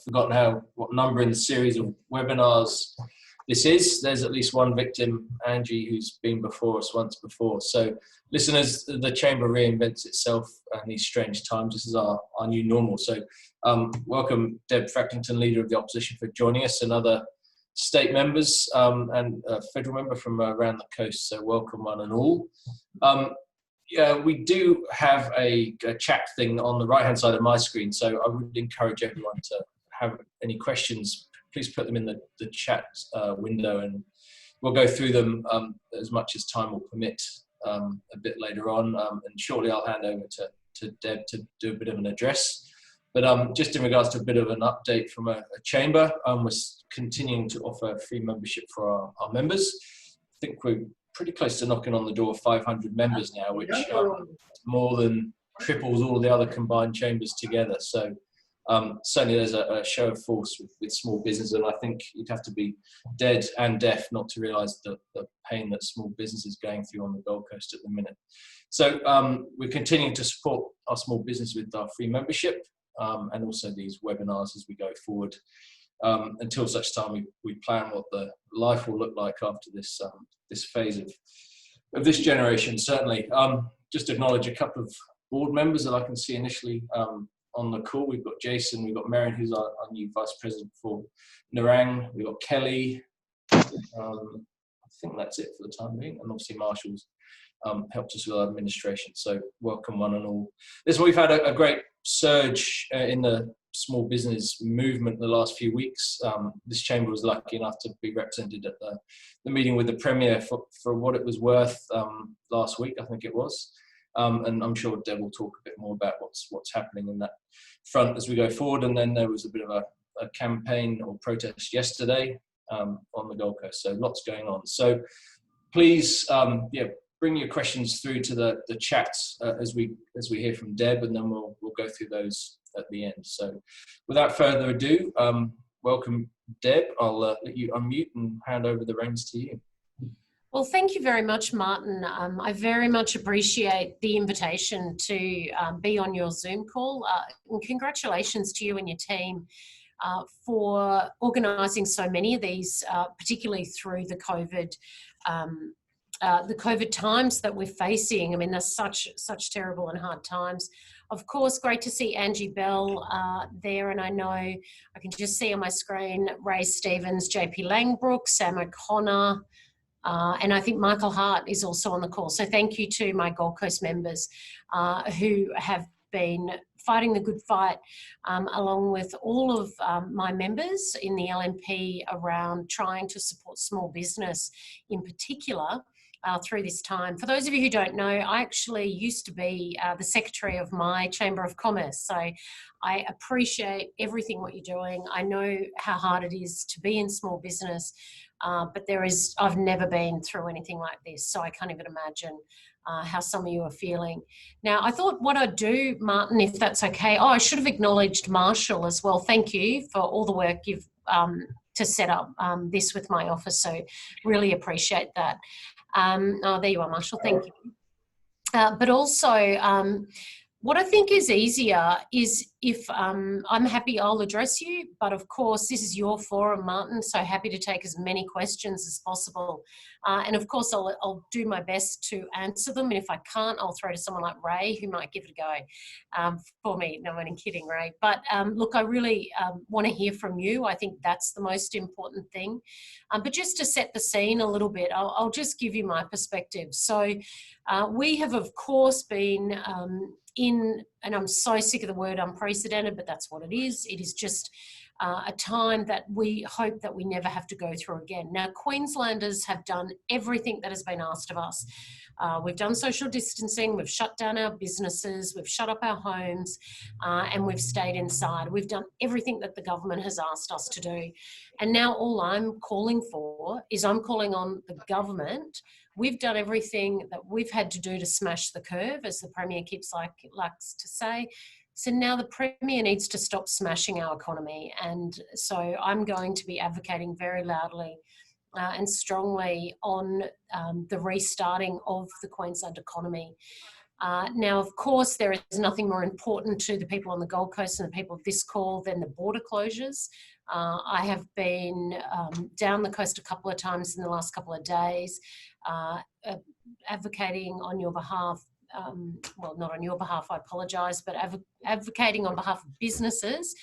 forgotten what number in the series of webinars this is. There's at least one victim, Angie, who's been before us once before. So listeners, the Chamber reinvents itself in these strange times. This is our new normal. So welcome Deb Frecklington, Leader of the Opposition, for joining us, and other state members and a federal member from around the coast. So welcome one and all. Yeah, we do have a chat thing on the right-hand side of my screen, so I would encourage everyone to have any questions. Please put them in the chat window, and we'll go through them as much as time will permit a bit later on. And shortly I'll hand over to Deb to do a bit of an address. But just in regards to a bit of an update from a chamber, we're continuing to offer free membership for our members. I think we're pretty close to knocking on the door of 500 members now, which more than triples all the other combined chambers together. So certainly there's a show of force with small business, and I think you'd have to be dead and deaf not to realise the pain that small business is going through on the Gold Coast at the minute. So we're continuing to support our small business with our free membership and also these webinars as we go forward until such time we plan what the life will look like after this this phase of this generation. Certainly, just acknowledge a couple of board members that I can see initially on the call. We've got Jason, we've got Marion, who's our new Vice President for Nerang, we've got Kelly, I think that's it for the time being, and obviously Marshall's helped us with our administration, so welcome one and all. We've had a great surge in the small business movement the last few weeks. This chamber was lucky enough to be represented at the meeting with the Premier for what it was worth last week, I think it was. And I'm sure Deb will talk a bit more about what's happening in that front as we go forward. And then there was a bit of a campaign or protest yesterday on the Gold Coast. So lots going on. So please, bring your questions through to the chat as we hear from Deb, and then we'll go through those at the end. So without further ado, welcome Deb. I'll let you unmute and hand over the reins to you. Well, thank you very much, Martin. I very much appreciate the invitation to be on your Zoom call. And congratulations to you and your team for organising so many of these, particularly through the COVID times that we're facing. I mean, there's such terrible and hard times. Of course, great to see Angie Bell there, and I know I can just see on my screen Ray Stevens, JP Langbrook, Sam O'Connor, and I think Michael Hart is also on the call. So thank you to my Gold Coast members who have been fighting the good fight along with all of my members in the LNP around trying to support small business in particular through this time. For those of you who don't know, I actually used to be the secretary of my Chamber of Commerce. So I appreciate everything what you're doing. I know how hard it is to be in small business, but I've never been through anything like this. So I can't even imagine how some of you are feeling. Now, I thought what I'd do, Martin, if that's okay. Oh, I should have acknowledged Marshall as well. Thank you for all the work you've to set up this with my office. So really appreciate that. Oh, there you are, Marshall. Thank you. But also, what I think is easier is if I'm happy, I'll address you. But of course, this is your forum, Martin, so happy to take as many questions as possible. And of course, I'll do my best to answer them. And if I can't, I'll throw to someone like Ray, who might give it a go for me. No, I'm kidding, Ray. But look, I really want to hear from you. I think that's the most important thing. But just to set the scene a little bit, I'll just give you my perspective. So we have, of course, been and I'm so sick of the word unprecedented, but that's what it is. It is just a time that we hope that we never have to go through again. Now, Queenslanders have done everything that has been asked of us. We've done social distancing, we've shut down our businesses, we've shut up our homes, and we've stayed inside. We've done everything that the government has asked us to do. And now all I'm calling for is I'm calling on the government. We've done everything that we've had to do to smash the curve, as the Premier likes to say. So now the Premier needs to stop smashing our economy. And so I'm going to be advocating very loudly and strongly on the restarting of the Queensland economy. Now, of course, there is nothing more important to the people on the Gold Coast and the people of this call than the border closures. I have been down the coast a couple of times in the last couple of days, advocating on your behalf, well, not on your behalf, I apologise, but advocating on behalf of businesses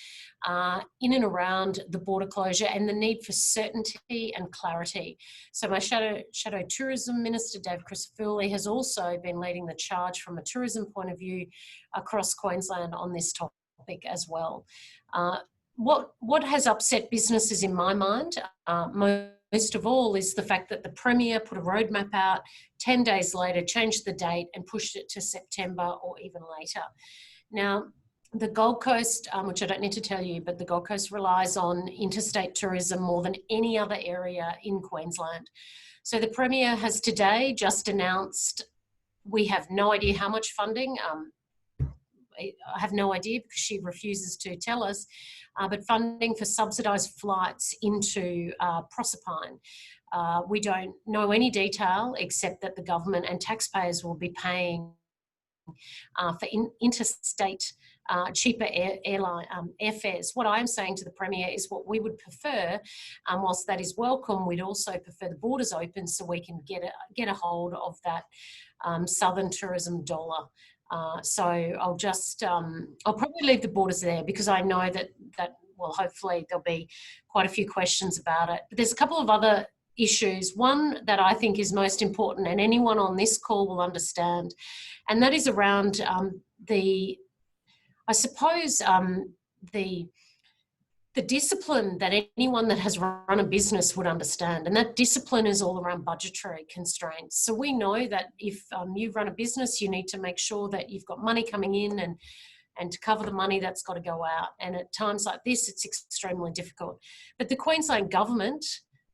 in and around the border closure and the need for certainty and clarity. So my Shadow Tourism Minister, Dave Frecklington, has also been leading the charge from a tourism point of view across Queensland on this topic as well. What has upset businesses in my mind, most of all, is the fact that the Premier put a roadmap out, 10 days later changed the date and pushed it to September or even later. Now, the Gold Coast, which I don't need to tell you, but the Gold Coast relies on interstate tourism more than any other area in Queensland. So the Premier has today just announced, we have no idea how much funding, I have no idea because she refuses to tell us, but funding for subsidised flights into Proserpine. We don't know any detail except that the government and taxpayers will be paying for interstate cheaper airfares. What I'm saying to the Premier is what we would prefer, whilst that is welcome, we'd also prefer the borders open so we can get a hold of that southern tourism dollar. So I'll probably leave the borders there because I know that well, hopefully there'll be quite a few questions about it. But there's a couple of other issues. One that I think is most important and anyone on this call will understand, and that is around the discipline that anyone that has run a business would understand. And that discipline is all around budgetary constraints. So we know that if you run a business, you need to make sure that you've got money coming in and to cover the money that's got to go out. And at times like this, it's extremely difficult. But the Queensland government,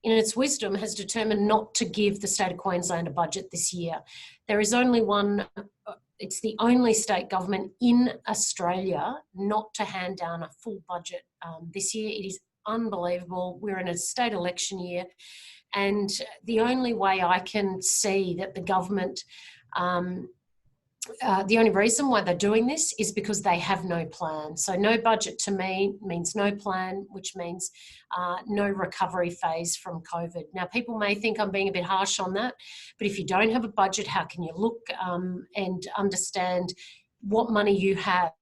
in its wisdom, has determined not to give the state of Queensland a budget this year. There is only one, it's the only state government in Australia not to hand down a full budget this year. It is unbelievable. We're in a state election year, and the only way I can see that the government, the only reason why they're doing this is because they have no plan. So no budget to me means no plan, which means no recovery phase from COVID. Now, people may think I'm being a bit harsh on that, but if you don't have a budget, how can you look and understand what money you have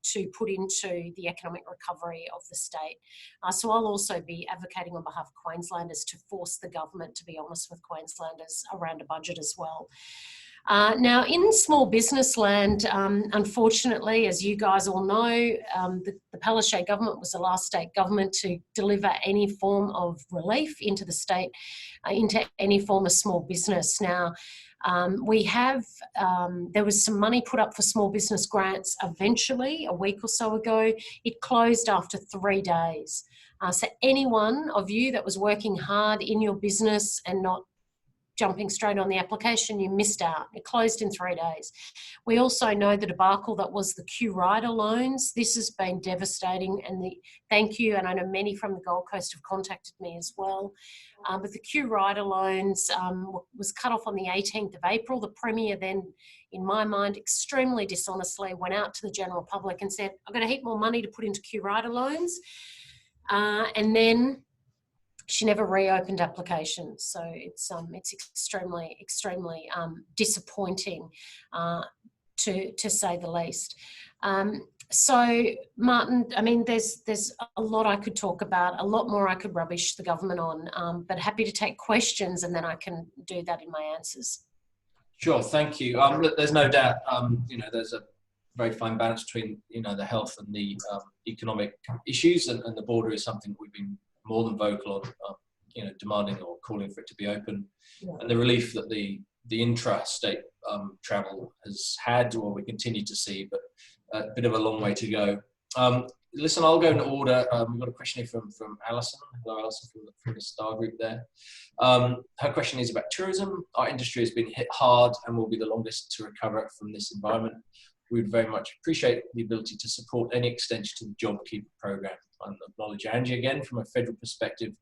to put into the economic recovery of the state? So I'll also be advocating on behalf of Queenslanders to force the government to be honest with Queenslanders around a budget as well. Now, in small business land, unfortunately, as you guys all know, the Palaszczuk government was the last state government to deliver any form of relief into the state, into any form of small business. Now, there was some money put up for small business grants eventually, a week or so ago. It closed after 3 days. So anyone of you that was working hard in your business and not jumping straight on the application, you missed out. It closed in 3 days. We also know the debacle that was the Q Rider loans. This has been devastating, and thank you, and I know many from the Gold Coast have contacted me as well. But the Q Rider loans was cut off on the 18th of April. The Premier then, in my mind, extremely dishonestly went out to the general public and said, I've got a heap more money to put into Q Rider loans. And then she never reopened applications, so it's extremely disappointing, to say the least. So, Martin, I mean, there's a lot I could talk about, a lot more I could rubbish the government on, but happy to take questions, and then I can do that in my answers. Sure, thank you. Look, there's no doubt, there's a very fine balance between, the health and the economic issues, and the border is something we've been more than vocal on, demanding or calling for it to be open, and the relief that the intra-state travel has had, or we continue to see, but a bit of a long way to go. Listen, I'll go in order. We've got a question here from Alison. Hello, Alison, from the Star Group there. Her question is about tourism. Our industry has been hit hard and will be the longest to recover from this environment. We would very much appreciate the ability to support any extension to the JobKeeper program. I acknowledge Angie again from a federal perspective.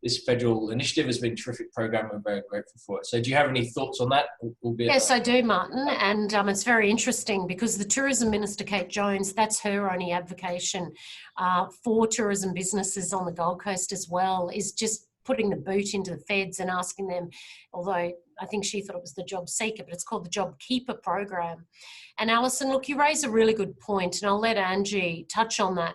this federal initiative has been a terrific program. We're very grateful for it. So do you have any thoughts on that? Yes, I do, Martin. And it's very interesting because the Tourism Minister, Kate Jones, that's her only advocation for tourism businesses on the Gold Coast as well, is just putting the boot into the feds and asking them, although I think she thought it was the Job Seeker, but it's called the Job Keeper program. And Alison, look, you raise a really good point, and I'll let Angie touch on that.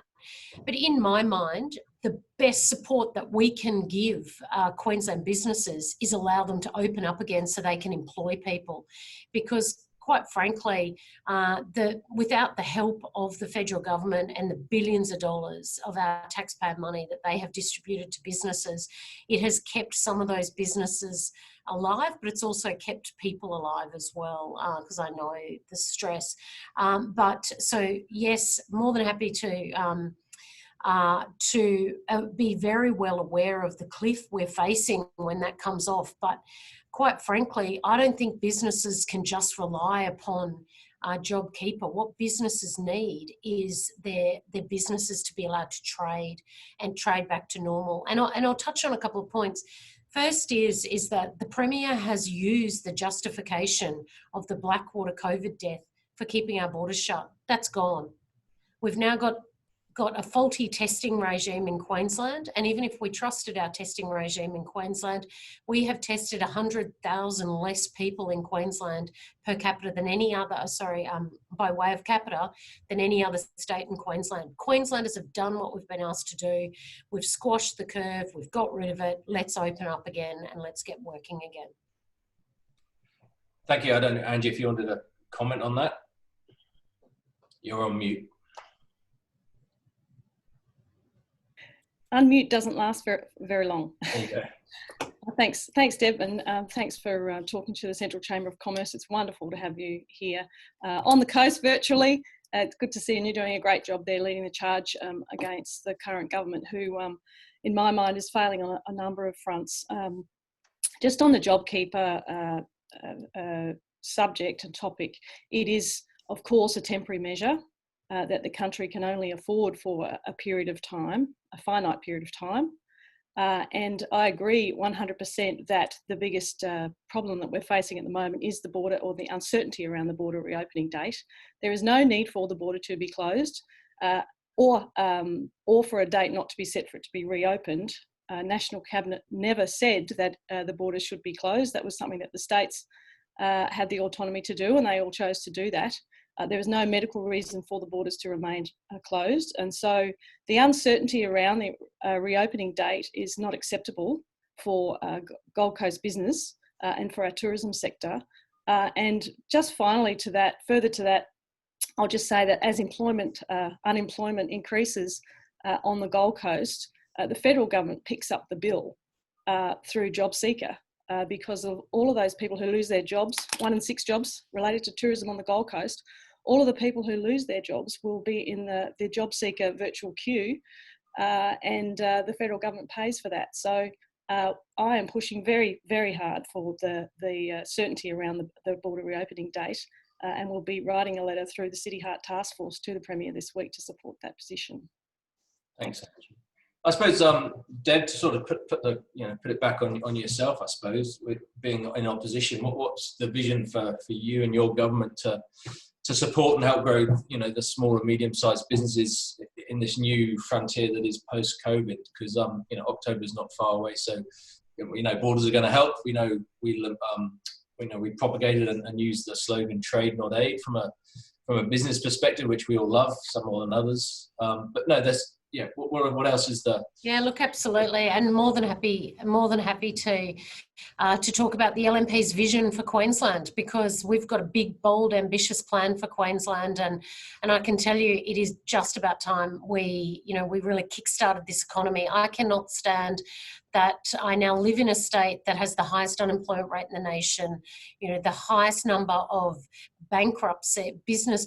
But in my mind, the best support that we can give Queensland businesses is allow them to open up again so they can employ people. Because quite frankly, without the help of the federal government and the billions of dollars of our taxpayer money that they have distributed to businesses, it has kept some of those businesses alive, but it's also kept people alive as well, because I know the stress. So yes, more than happy to be very well aware of the cliff we're facing when that comes off. But quite frankly, I don't think businesses can just rely upon JobKeeper. What businesses need is their businesses to be allowed to trade and trade back to normal. And I'll touch on a couple of points. First is that the Premier has used the justification of the Blackwater COVID death for keeping our borders shut. That's gone. We've now got a faulty testing regime in Queensland, and even if we trusted our testing regime in Queensland, we have tested 100,000 less people in Queensland per capita than any other, by way of capita, than any other state in Queensland. Queenslanders have done what we've been asked to do. We've squashed the curve, we've got rid of it. Let's open up again and let's get working again. Thank you. I don't know, Angie, if you wanted to comment on that. You're on mute. Unmute doesn't last very long. There you go. Thanks, Deb, and thanks for talking to the Central Chamber of Commerce. It's wonderful to have you here on the coast virtually. It's good to see you, and you're doing a great job there leading the charge against the current government who, in my mind, is failing on a number of fronts. Just on the JobKeeper subject and topic, it is, of course, a temporary measure that the country can only afford for a period of time, a finite period of time. And I agree 100% that the biggest problem that we're facing at the moment is the border, or the uncertainty around the border reopening date. There is no need for the border to be closed or for a date not to be set for it to be reopened. National Cabinet never said that the borders should be closed. That was something that the states had the autonomy to do, and they all chose to do that. There is no medical reason for the borders to remain closed. And so the uncertainty around the reopening date is not acceptable for Gold Coast business and for our tourism sector. And just finally further to that, I'll just say that as unemployment increases on the Gold Coast, the federal government picks up the bill through Job Seeker. Because of all of those people who lose their jobs, 1 in 6 jobs related to tourism on the Gold Coast, all of the people who lose their jobs will be in the Job Seeker virtual queue, and the federal government pays for that. So I am pushing very, very hard for the certainty around the border reopening date, and we'll be writing a letter through the City Heart Task Force to the Premier this week to support that position. Thanks, Angie. I suppose, Deb, to sort of put it back on yourself, I suppose, with being in opposition, what's the vision for you and your government to support and help grow, the small and medium-sized businesses in this new frontier that is post-COVID? Because, October is not far away, so borders are going to help. We propagated and used the slogan "Trade, not aid" from a business perspective, which we all love, some more than others. But no, there's. Yeah, what else is there? Yeah, look, absolutely, and more than happy to talk about the LNP's vision for Queensland, because we've got a big, bold, ambitious plan for Queensland, and I can tell you it is just about time we really kickstarted this economy. I cannot stand that I now live in a state that has the highest unemployment rate in the nation, the highest number of bankruptcies, not business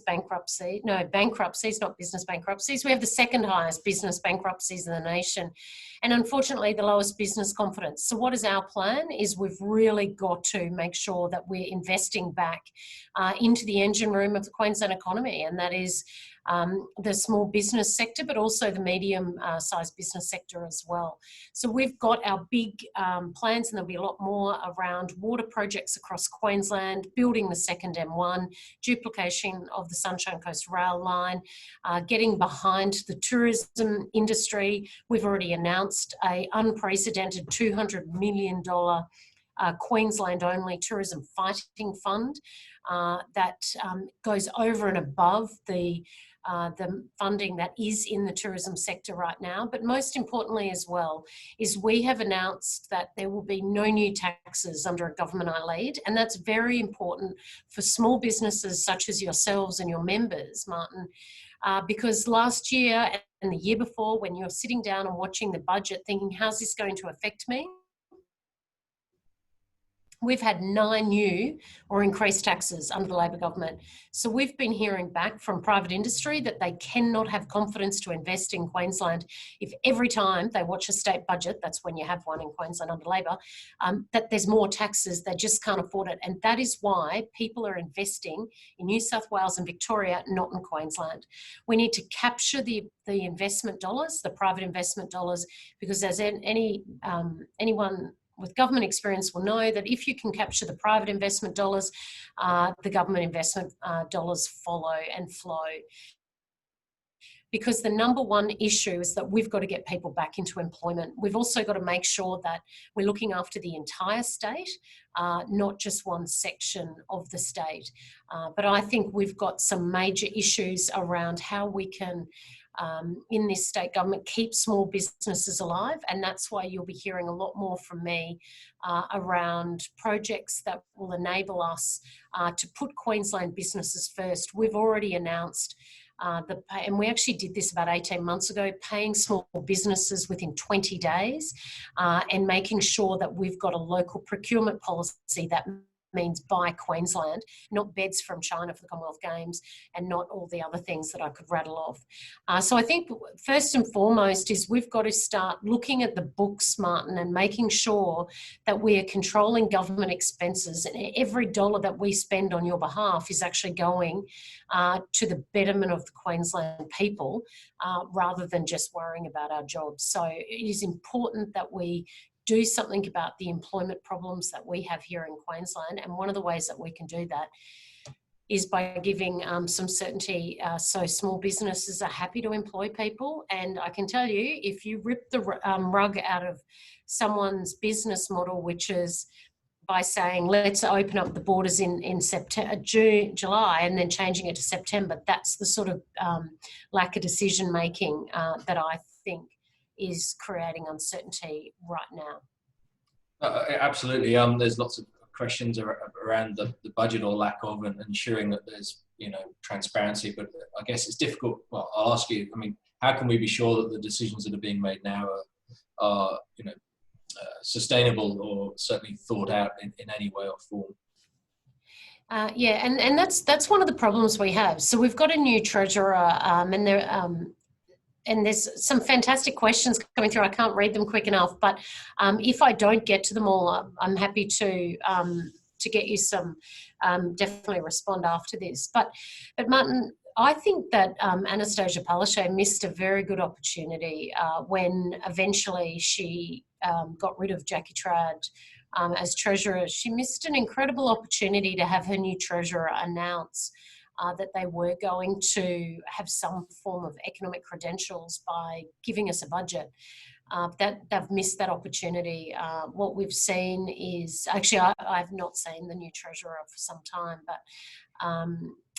bankruptcies. We have the second highest business bankruptcies in the nation, and unfortunately the lowest business confidence. So what is our plan is we've really got to make sure that we're investing back into the engine room of the Queensland economy, and that is the small business sector, but also the medium-sized business sector as well. So we've got our big plans, and there'll be a lot more around water projects across Queensland, building the second M1, duplication of the Sunshine Coast rail line, getting behind the tourism industry. We've already announced an unprecedented $200 million Queensland-only tourism fighting fund that goes over and above the funding that is in the tourism sector right now. But most importantly as well is we have announced that there will be no new taxes under a government I lead, and that's very important for small businesses such as yourselves and your members, Martin, because last year and the year before, when you're sitting down and watching the budget thinking, how's this going to affect me? We've had 9 new or increased taxes under the Labor government. So we've been hearing back from private industry that they cannot have confidence to invest in Queensland if every time they watch a state budget, that's when you have one in Queensland under Labor, that there's more taxes, they just can't afford it. And that is why people are investing in New South Wales and Victoria, not in Queensland. We need to capture the investment dollars, the private investment dollars, because as anyone with government experience will know that if you can capture the private investment dollars, the government investment dollars follow and flow. Because the number one issue is that we've got to get people back into employment. We've also got to make sure that we're looking after the entire state, not just one section of the state. But I think we've got some major issues around how we can in this state government keep small businesses alive, and that's why you'll be hearing a lot more from me around projects that will enable us to put Queensland businesses first. We've already announced and we actually did this about 18 months ago, paying small businesses within 20 days and making sure that we've got a local procurement policy that means buy Queensland, not beds from China for the Commonwealth Games, and not all the other things that I could rattle off. So I think first and foremost is we've got to start looking at the books, Martin, and making sure that we are controlling government expenses, and every dollar that we spend on your behalf is actually going to the betterment of the Queensland people rather than just worrying about our jobs. So it is important that we do something about the employment problems that we have here in Queensland. And one of the ways that we can do that is by giving some certainty so small businesses are happy to employ people. And I can tell you, if you rip the rug out of someone's business model, which is by saying, let's open up the borders in September, June, July, and then changing it to September, that's the sort of lack of decision making that I think is creating uncertainty right now. Absolutely. There's lots of questions around the budget or lack of, and ensuring that there's transparency. But I guess it's difficult. Well, I'll ask you. I mean, how can we be sure that the decisions that are being made now are sustainable or certainly thought out in any way or form? Yeah, and that's one of the problems we have. So we've got a new treasurer, and there's some fantastic questions coming through. I can't read them quick enough, but if I don't get to them all, I'm happy to get you some, definitely respond after this. But Martin, I think that Anastasia Palaszczuk missed a very good opportunity when eventually she got rid of Jackie Trad as treasurer. She missed an incredible opportunity to have her new treasurer announce that they were going to have some form of economic credentials by giving us a budget. That they've missed that opportunity. What we've seen is, actually I've not seen the new treasurer for some time,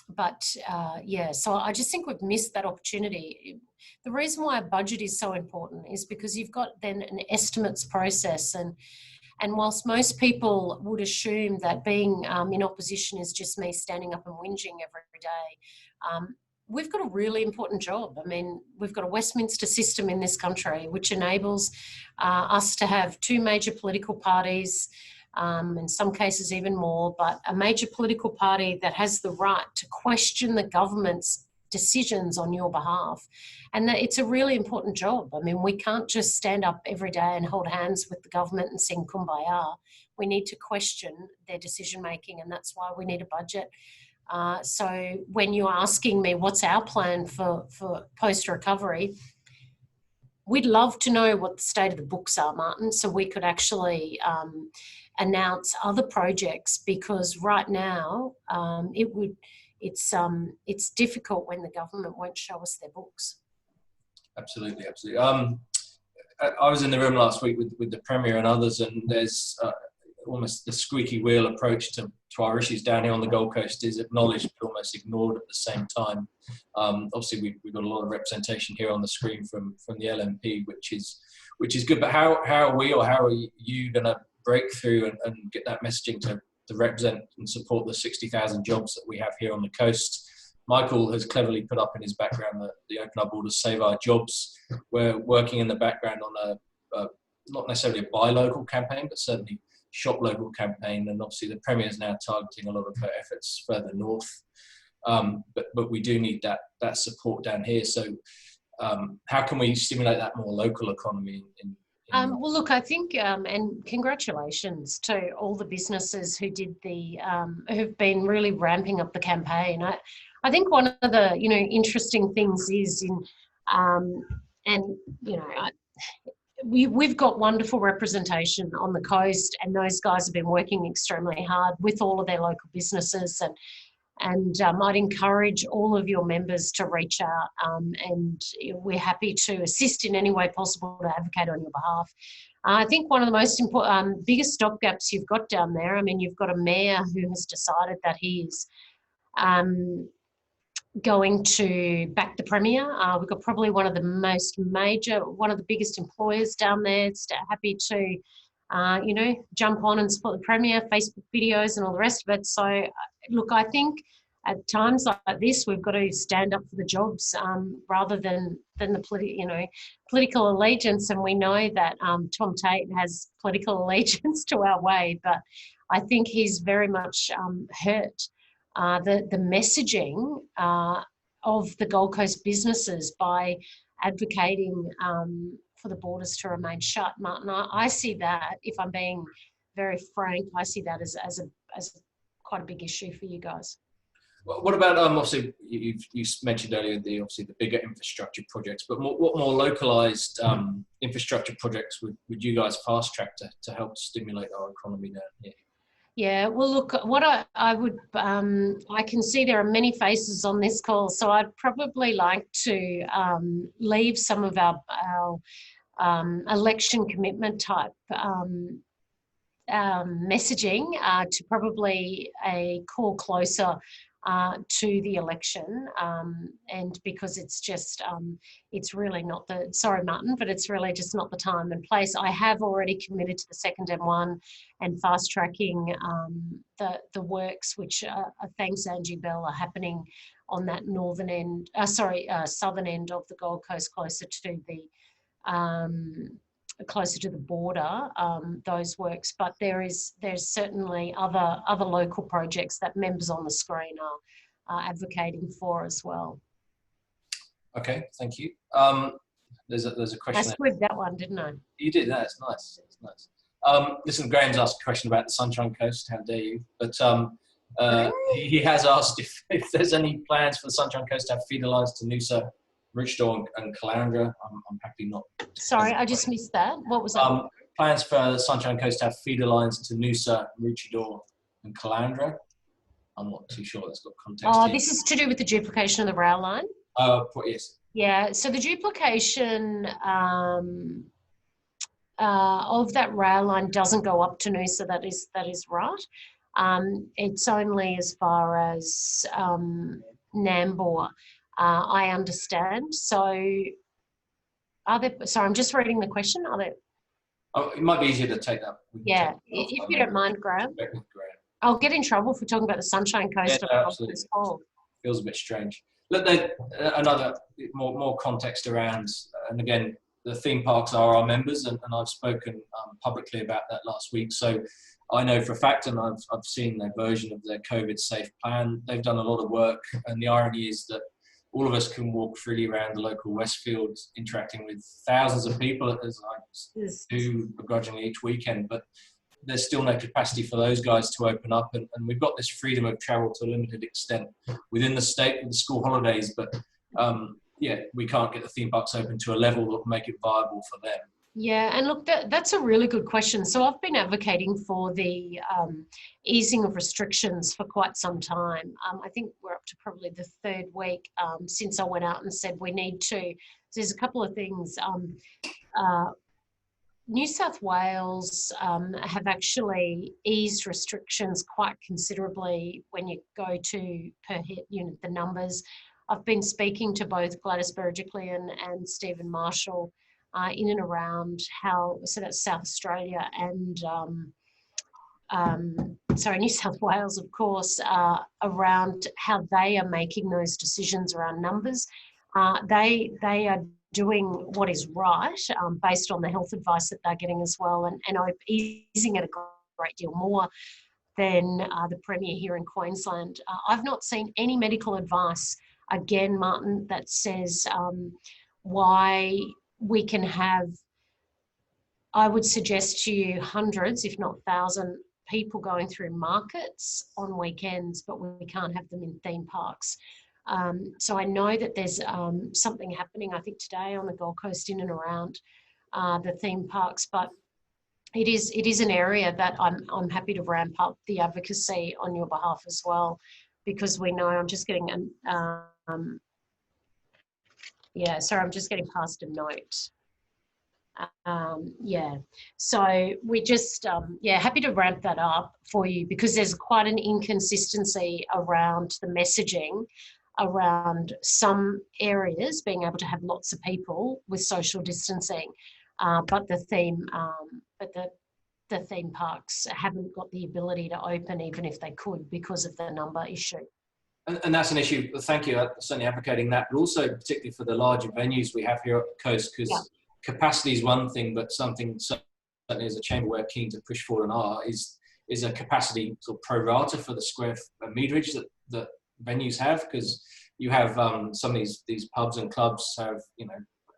but yeah, so I just think we've missed that opportunity. The reason why a budget is so important is because you've got then an estimates process, and whilst most people would assume that being in opposition is just me standing up and whinging every day, we've got a really important job. I mean, we've got a Westminster system in this country which enables us to have 2 major political parties, in some cases even more, but a major political party that has the right to question the government's decisions on your behalf. And that it's a really important job. I mean, we can't just stand up every day and hold hands with the government and sing Kumbaya. We need to question their decision making, and that's why we need a budget. So when you're asking me what's our plan for post-recovery, we'd love to know what the state of the books are, Martin, so we could actually announce other projects, because right now it's difficult when the government won't show us their books. Absolutely, absolutely. I was in the room last week with the Premier and others, and there's almost the squeaky wheel approach to our issues down here on the Gold Coast is acknowledged but almost ignored at the same time. Obviously, we've got a lot of representation here on the screen from the LNP, which is good. But how are we, or how are you going to break through and get that messaging to represent and support the 60,000 jobs that we have here on the coast? Michael has cleverly put up in his background that the Open Our Borders Save Our Jobs. We're working in the background on a not necessarily a buy local campaign, but certainly shop local campaign. And obviously the Premier is now targeting a lot of her efforts further north. But we do need that support down here. So how can we stimulate that more local economy? Well, look, I think, and congratulations to all the businesses who did who've been really ramping up the campaign. I think one of the, interesting things is we've got wonderful representation on the coast, and those guys have been working extremely hard with all of their local businesses, and I'd encourage all of your members to reach out, and we're happy to assist in any way possible to advocate on your behalf. I think one of the most important, biggest stopgaps you've got down there, you've got a mayor who has decided that he is going to back the Premier. We've got probably one of the biggest employers down there. It's happy to, jump on and support the Premier, Facebook videos and all the rest of it. So, look, I think at times like this, we've got to stand up for the jobs rather than the political allegiance. And we know that Tom Tate has political allegiance to our way, but I think he's very much hurt the messaging of the Gold Coast businesses by advocating for the borders to remain shut. Martin, I see that, if I'm being very frank, I see that as quite a big issue for you guys. Well, what about obviously you mentioned earlier the bigger infrastructure projects, but what more localized infrastructure projects would you guys fast track to help stimulate our economy down here? Yeah, well, look, what I would, I can see there are many faces on this call, so I'd probably like to leave some of our election commitment type messaging to probably a call closer to the election, and because it's just, it's really not sorry Martin, but it's really just not the time and place. I have already committed to the second M1 and fast tracking the works, which thanks Angie Bell, are happening on that southern end of the Gold Coast, closer to the border, those works. But there's certainly other local projects that members on the screen are advocating for as well. Okay, thank you. There's a question. I squibbed that one, didn't I? You did. That's nice. That's nice. Listen, Graham's asked a question about the Sunshine Coast. How dare you? But he has asked if there's any plans for the Sunshine Coast to have feeder lines to Noosa, Richdor and Caloundra. I'm happy not. Sorry, I just missed that. What was that? Plans for the Sunshine Coast to have feeder lines to Noosa, Richdor and Caloundra. I'm not too sure that's got context. Oh, this is to do with the duplication of the rail line? Yes. Yeah, so the duplication of that rail line doesn't go up to Noosa, that is right. It's only as far as Nambour. I understand. So, sorry, I'm just reading the question. Are there? Oh, it might be easier to take that. Yeah, if you don't mind, Graham. I'll get in trouble for talking about the Sunshine Coast. Yeah, absolutely. Feels a bit strange. Look, another more context around, and again, the theme parks are our members, and I've spoken publicly about that last week. So I know for a fact, and I've seen their version of their COVID safe plan. They've done a lot of work, and the irony is that all of us can walk freely around the local Westfield, interacting with thousands of people, as I do begrudgingly each weekend. But there's still no capacity for those guys to open up, and we've got this freedom of travel to a limited extent within the state with the school holidays, but yeah, we can't get the theme parks open to a level that will make it viable for them. Yeah, and look, that's a really good question. So I've been advocating for the easing of restrictions for quite some time. I think we're up to probably the third week since I went out and said we need to. There's a couple of things. New South Wales have actually eased restrictions quite considerably when you go to per hit, the numbers. I've been speaking to both Gladys Berejiklian and Stephen Marshall in and around so that's South Australia and New South Wales, of course, around how they are making those decisions around numbers. They are doing what is right based on the health advice that they're getting as well, and are easing it a great deal more than the Premier here in Queensland. I've not seen any medical advice, again, Martin, that says why we can have, I would suggest to you, hundreds, if not 1,000 people going through markets on weekends, but we can't have them in theme parks. So I know that there's something happening, I think, today on the Gold Coast in and around the theme parks, but it is an area that I'm happy to ramp up the advocacy on your behalf as well, because we know, I'm just getting I'm just getting past a note. So we just, happy to ramp that up for you, because there's quite an inconsistency around the messaging around some areas being able to have lots of people with social distancing, but the theme parks haven't got the ability to open even if they could because of the number issue. And that's an issue. Thank you. I'm certainly advocating that, but also particularly for the larger venues we have here at the coast, because capacity is one thing, but something certainly as a chamber we're keen to push forward and are is a capacity sort of pro rata for the square meterage that venues have, because you have some of these pubs and clubs have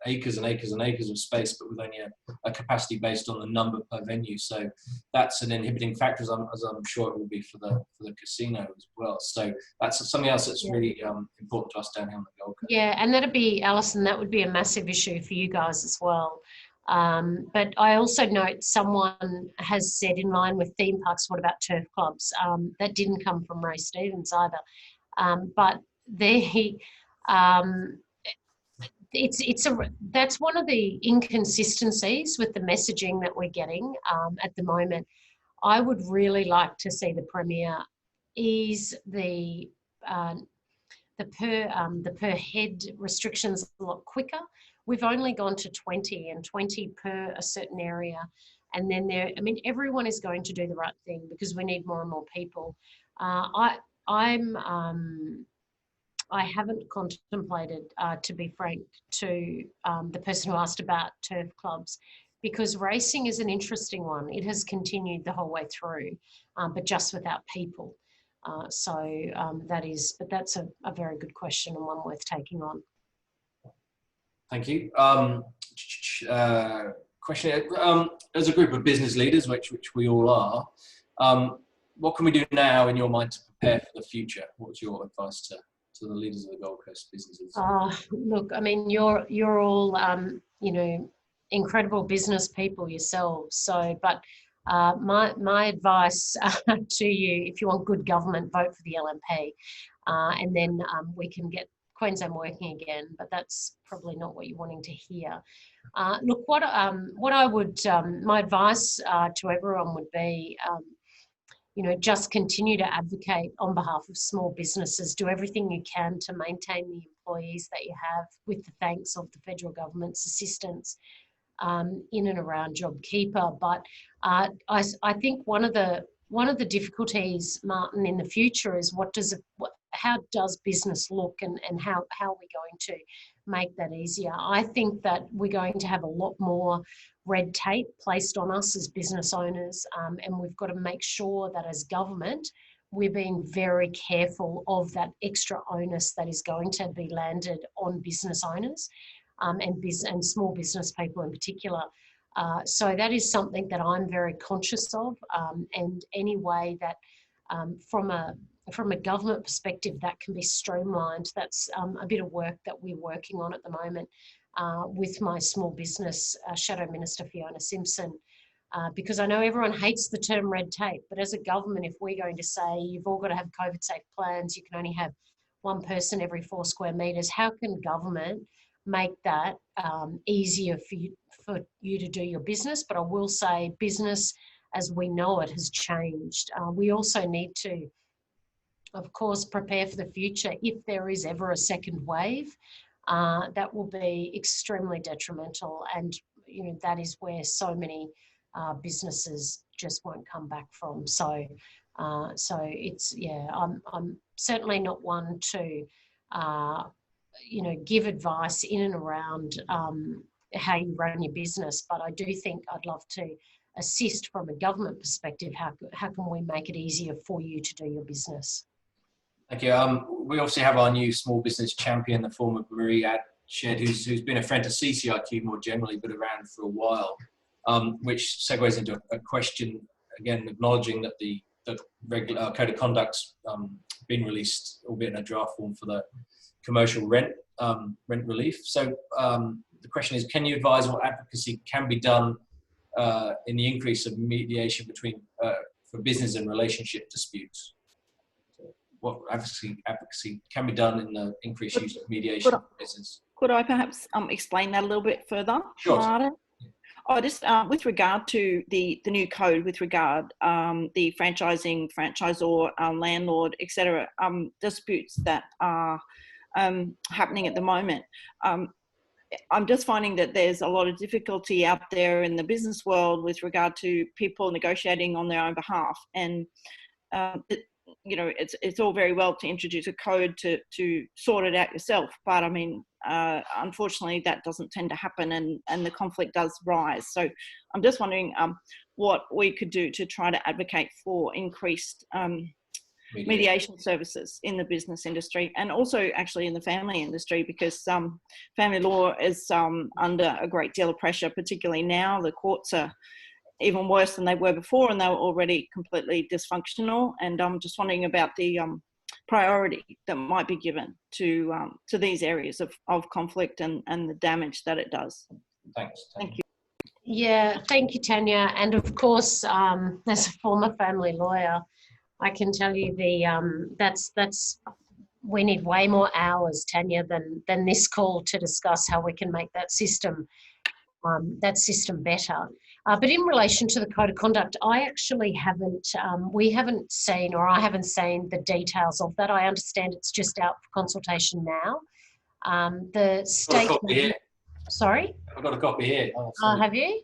acres and acres and acres of space, but with only a capacity based on the number per venue. So that's an inhibiting factor, as I'm sure it will be for the casino as well. So that's something else that's really important to us down here on the Gold Coast. Yeah, and that'd be, Alison, that would be a massive issue for you guys as well. But I also note someone has said, in line with theme parks, what about turf clubs? That didn't come from Ray Stevens either. But that's one of the inconsistencies with the messaging that we're getting at the moment. I would really like to see the Premier ease the per head restrictions a lot quicker. We've only gone to 20 and 20 per a certain area, and then everyone is going to do the right thing because we need more and more people. I haven't contemplated, to be frank, to the person who asked about turf clubs, because racing is an interesting one. It has continued the whole way through, but just without people. That's a very good question and one worth taking on. Thank you. Question: as a group of business leaders, which we all are, what can we do now, in your mind, to prepare for the future? What's your advice to the leaders of the Gold Coast businesses? Look, I mean, you're all incredible business people yourselves. So, but my advice to you, if you want good government, vote for the LNP, and then we can get Queensland working again. But that's probably not what you're wanting to hear. Look, what I would, my advice to everyone would be, just continue to advocate on behalf of small businesses. Do everything you can to maintain the employees that you have, with the thanks of the federal government's assistance in and around JobKeeper. But I think one of the difficulties, Martin, in the future is how does business look, and how are we going to make that easier? I think that we're going to have a lot more red tape placed on us as business owners, and we've got to make sure that as government we're being very careful of that extra onus that is going to be landed on business owners and small business people in particular. So that is something that I'm very conscious of, and any way that from a government perspective that can be streamlined, that's a bit of work that we're working on at the moment with my small business Shadow Minister Fiona Simpson. Because I know everyone hates the term red tape, but as a government, if we're going to say you've all got to have COVID-safe plans, you can only have one person every 4 square metres, how can government make that easier for you to do your business? But I will say business as we know it has changed. We also need to, of course, prepare for the future. If there is ever a second wave, that will be extremely detrimental, and that is where so many businesses just won't come back from. So it's, I'm certainly not one to give advice in and around how you run your business, but I do think I'd love to assist from a government perspective. How can we make it easier for you to do your business? Thank you. We obviously have our new small business champion, the former Marie Shed, who's been a friend to CCIQ more generally, but around for a while, which segues into a question, again, acknowledging that the regular code of conduct's been released, albeit in a draft form, for the commercial rent relief. So the question is, can you advise what advocacy can be done in the increase of mediation between for business and relationship disputes? What advocacy can be done in the increased use of mediation for business? Could I perhaps explain that a little bit further? Sure. Marta? Oh, just with regard to the new code, with regard the franchising, franchisor, landlord, etc., disputes that are happening at the moment. I'm just finding that there's a lot of difficulty out there in the business world with regard to people negotiating on their own behalf, and it's all very well to introduce a code to sort it out yourself, but I mean, unfortunately, that doesn't tend to happen, and the conflict does rise. So I'm just wondering what we could do to try to advocate for increased mediation services in the business industry, and also actually in the family industry, because family law is under a great deal of pressure, particularly now. The courts are even worse than they were before, and they were already completely dysfunctional. And I'm just wondering about the priority that might be given to these areas of conflict and the damage that it does. Thanks. Thank you. Yeah, thank you, Tanya. And of course, as a former family lawyer, I can tell you that's we need way more hours, Tanya, than this call to discuss how we can make that system better. But in relation to the code of conduct, I actually we haven't seen, or I haven't seen the details of that. I understand it's just out for consultation now. The state. Got a copy here. Sorry? I've got a copy here. Have you?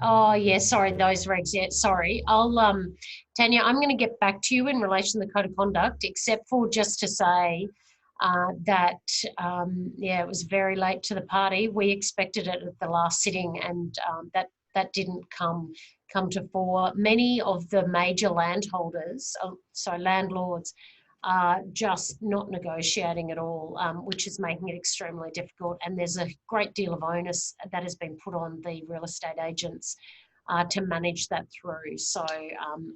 Oh, yeah, sorry, those regs, yeah, sorry. I'll, Tanya, I'm going to get back to you in relation to the code of conduct, except for just to say that, it was very late to the party. We expected it at the last sitting, and that didn't come to fore. Many of the major landholders, landlords, are just not negotiating at all, which is making it extremely difficult. And there's a great deal of onus that has been put on the real estate agents to manage that through. So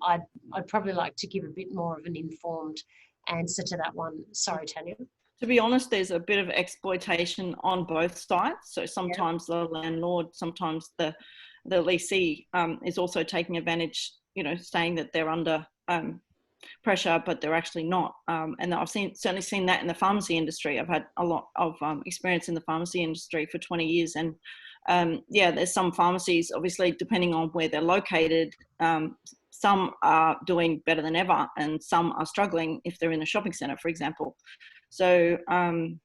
I'd probably like to give a bit more of an informed answer to that one. Sorry, Tanya. To be honest, there's a bit of exploitation on both sides. So sometimes the landlord, sometimes the leasee is also taking advantage, saying that they're under pressure, but they're actually not. And I've certainly seen that in the pharmacy industry. I've had a lot of experience in the pharmacy industry for 20 years. And there's some pharmacies, obviously, depending on where they're located, some are doing better than ever, and some are struggling if they're in a shopping centre, for example. So, I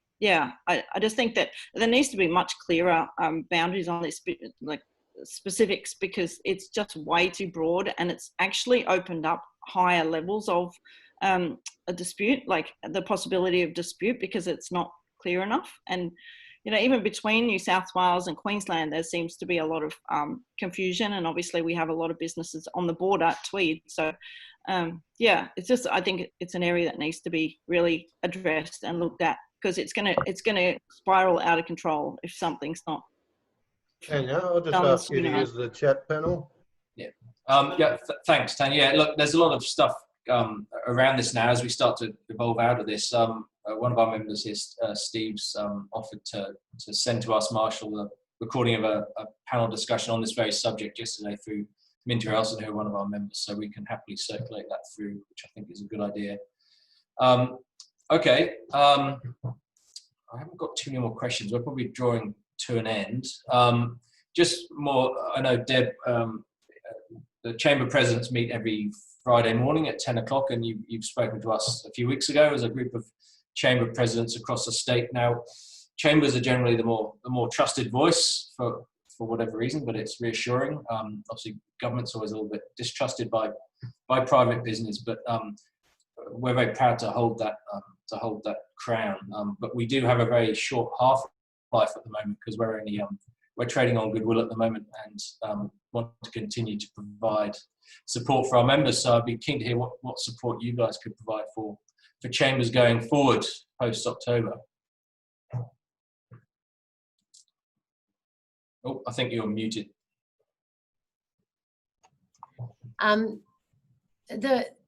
just think that there needs to be much clearer boundaries on this, like specifics, because it's just way too broad, and it's actually opened up higher levels of a dispute, like the possibility of dispute, because it's not clear enough. And even between New South Wales and Queensland, there seems to be a lot of confusion, and obviously we have a lot of businesses on the border at Tweed. So it's just, I think it's an area that needs to be really addressed and looked at, because it's gonna spiral out of control if something's not Tanya, I'll just done ask you to sooner. use the chat panel. Thanks, Tanya. Yeah, look, there's a lot of stuff around this now as we start to evolve out of this. One of our members here, Steve's, offered to send to us, Marshall, a recording of a panel discussion on this very subject yesterday through Minter Elson, who are one of our members, so we can happily circulate that through, which I think is a good idea. Okay, I haven't got too many more questions. We're probably drawing to an end. Just more, I know, Deb, the Chamber Presidents meet every Friday morning at 10 o'clock, and you've spoken to us a few weeks ago as a group of Chamber Presidents across the state. Now, Chambers are generally the more trusted voice for whatever reason, but it's reassuring. Obviously, government's always a little bit distrusted by private business, but we're very proud to hold that crown. But we do have a very short half-life at the moment because we're trading on goodwill at the moment and want to continue to provide support for our members. So I'd be keen to hear what support you guys could provide for Chambers going forward post-October. Oh, I think you're muted.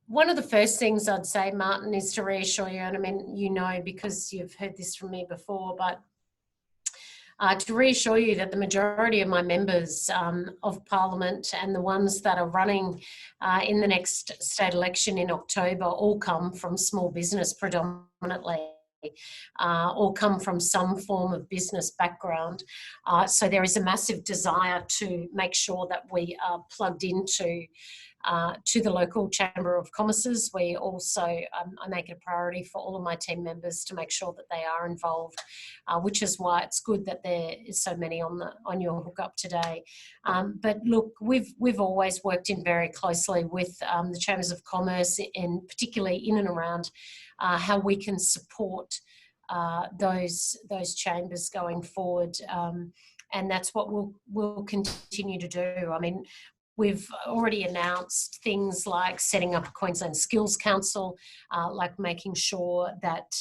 One of the first things I'd say, Martin, is to reassure you, and I mean, you know, because you've heard this from me before, but to reassure you that the majority of my members of Parliament and the ones that are running in the next state election in October all come from small business predominantly. All come from some form of business background. So there is a massive desire to make sure that we are plugged into to the local Chamber of Commerce's. We also, I make it a priority for all of my team members to make sure that they are involved, which is why it's good that there is so many on your hookup today. But look, we've always worked in very closely with the Chambers of Commerce, and particularly in and around how we can support those chambers going forward, and that's what we'll continue to do. I mean, we've already announced things like setting up a Queensland Skills Council, like making sure that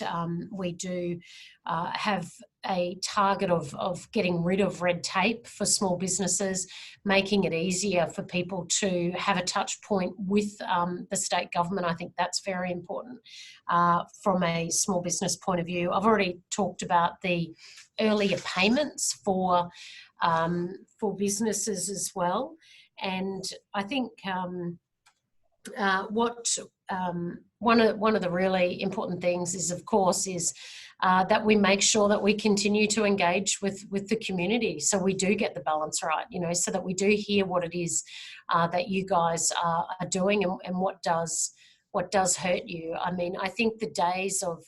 we do have a target of getting rid of red tape for small businesses, making it easier for people to have a touch point with the state government. I think that's very important from a small business point of view. I've already talked about the earlier payments for businesses as well. And I think one of the really important things is, of course, that we make sure that we continue to engage with the community, so we do get the balance right, you know, so that we do hear what it is that you guys are doing and what does hurt you. I mean, I think the days of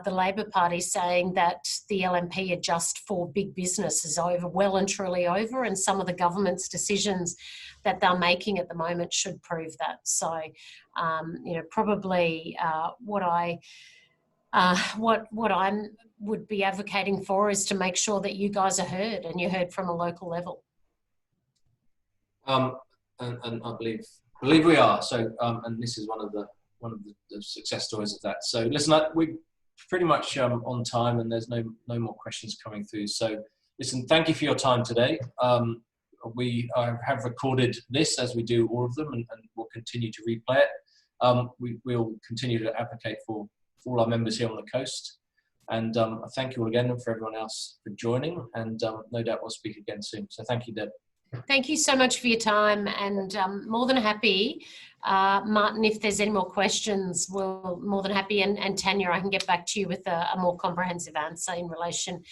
the Labor Party saying that the LNP are just for big business is over, well and truly over, and some of the government's decisions that they're making at the moment should prove that. So, you know, probably what I would be advocating for is to make sure that you guys are heard, and you're heard from a local level. And I believe we are. So, and this is one of the success stories of that. So, listen, we pretty much on time, and there's no more questions coming through. So listen, thank you for your time today. We have recorded this, as we do all of them, and we'll continue to replay it. We'll continue to advocate for all our members here on the coast, and I thank you all again, and for everyone else for joining, and no doubt we'll speak again soon. So thank you, Deb. Thank you so much for your time, and more than happy, Martin, if there's any more questions, we're more than happy, and Tanya, I can get back to you with a more comprehensive answer in relation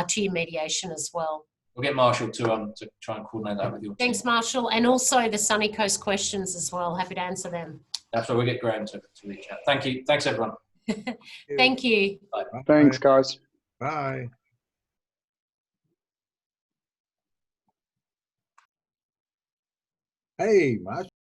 to your mediation as well. We'll get Marshall to try and coordinate that with you. Thanks, Marshall, and also the Sunny Coast questions as well. Happy to answer them. That's where we'll get Graham to reach out. Thank you. Thanks, everyone. Thank you. Bye. Thanks, guys. Bye. Hey, Marsh.